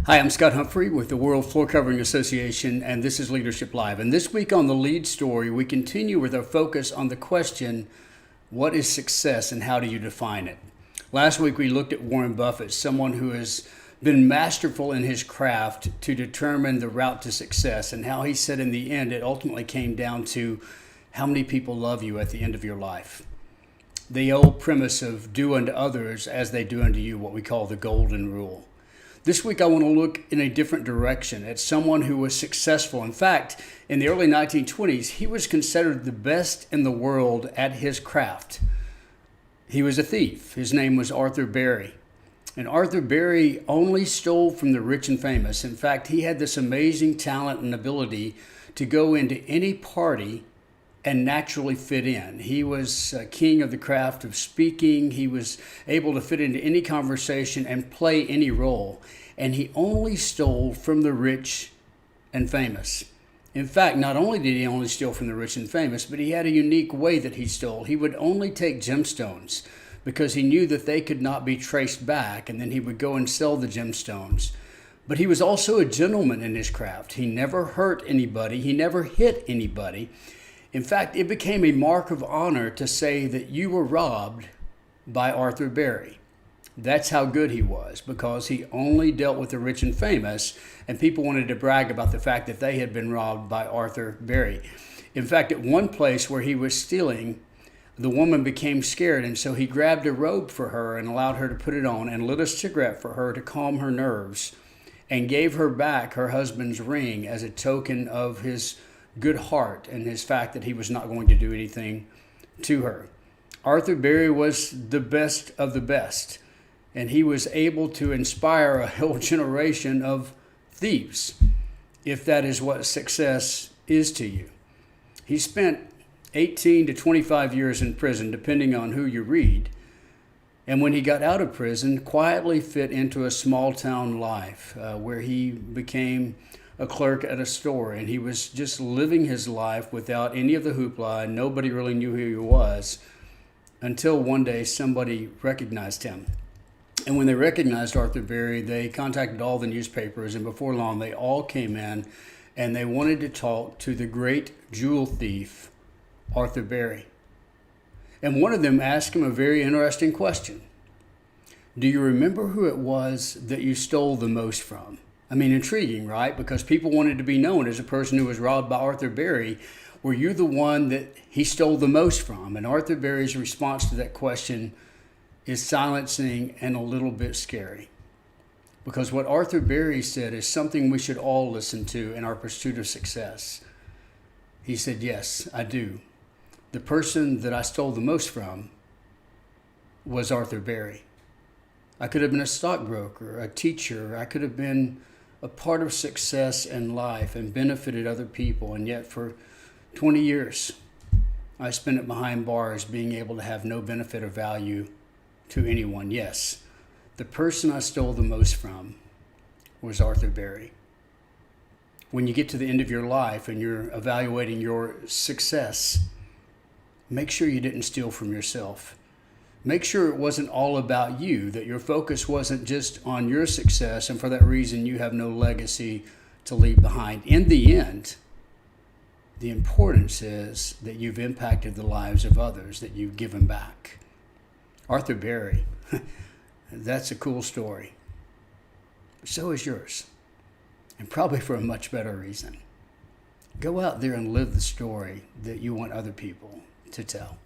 Hi, I'm Scott Humphrey with the World Floor Covering Association, and this is Leadership Live. And this week on the lead story, we continue with our focus on the question, what is success and how do you define it? Last week, we looked at Warren Buffett, someone who has been masterful in his craft to determine the route to success, and how he said in the end, it ultimately came down to how many people love you at the end of your life. The old premise of do unto others as they do unto you, what we call the golden rule. This week, I want to look in a different direction at someone who was successful. In fact, in the early 1920s, he was considered the best in the world at his craft. He was a thief. His name was Arthur Berry. And Arthur Berry only stole from the rich and famous. In fact, he had this amazing talent and ability to go into any party and naturally fit in. He was king of the craft of speaking. He was able to fit into any conversation and play any role. And he only stole from the rich and famous. In fact, not only did he only steal from the rich and famous, but he had a unique way that he stole. He would only take gemstones because he knew that they could not be traced back, and then he would go and sell the gemstones. But he was also a gentleman in his craft. He never hurt anybody. He never hit anybody. In fact, it became a mark of honor to say that you were robbed by Arthur Berry. That's how good he was, because he only dealt with the rich and famous, and people wanted to brag about the fact that they had been robbed by Arthur Berry. In fact, at one place where he was stealing, the woman became scared, and so he grabbed a robe for her and allowed her to put it on and lit a cigarette for her to calm her nerves, and gave her back her husband's ring as a token of his good heart and his fact that he was not going to do anything to her. Arthur Berry was the best of the best, and he was able to inspire a whole generation of thieves, if that is what success is to you. He spent 18 to 25 years in prison, depending on who you read, and when he got out of prison, quietly fit into a small town life where he became a clerk at a store, and he was just living his life without any of the hoopla, and nobody really knew who he was until one day somebody recognized him. And when they recognized Arthur Berry, they contacted all the newspapers, and before long they all came in and they wanted to talk to the great jewel thief, Arthur Berry. And one of them asked him a very interesting question. Do you remember who it was that you stole the most from? I mean, intriguing, right? Because people wanted to be known as a person who was robbed by Arthur Berry. Were you the one that he stole the most from? And Arthur Berry's response to that question is silencing and a little bit scary. Because what Arthur Berry said is something we should all listen to in our pursuit of success. He said, yes, I do. The person that I stole the most from was Arthur Berry. I could have been a stockbroker, a teacher. I could have been a part of success in life and benefited other people. And yet for 20 years, I spent it behind bars being able to have no benefit or value to anyone. Yes, the person I stole the most from was Arthur Berry. When you get to the end of your life and you're evaluating your success, make sure you didn't steal from yourself. Make sure it wasn't all about you, that your focus wasn't just on your success, and for that reason you have no legacy to leave behind. In the end, the importance is that you've impacted the lives of others, that you've given back. Arthur Berry, that's a cool story. So is yours, and probably for a much better reason. Go out there and live the story that you want other people to tell.